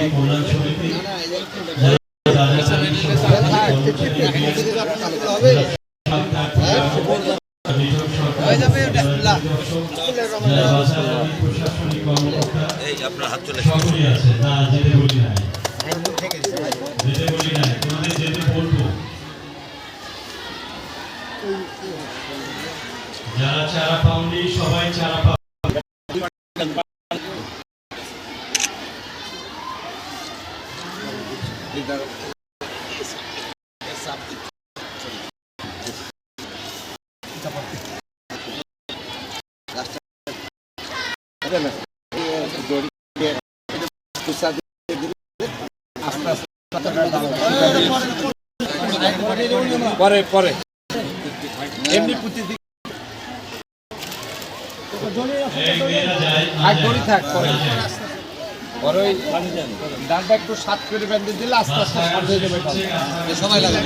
কল্যাণ সমিতি প্রশাসনিক কর্মকর্তা সকলেই আছে। না যেতে বলি নাই, যেতে বলি নাই, তোমাদের যেতে বলবো। যারা চারা পাওনি সবাই চারা পাও। পরে পরে এমনি থাক পরে পরে ওই ডানটা একটু সাত করে বেঁধে দিলে আস্তে আস্তে হয়ে যাবে, সময় লাগে।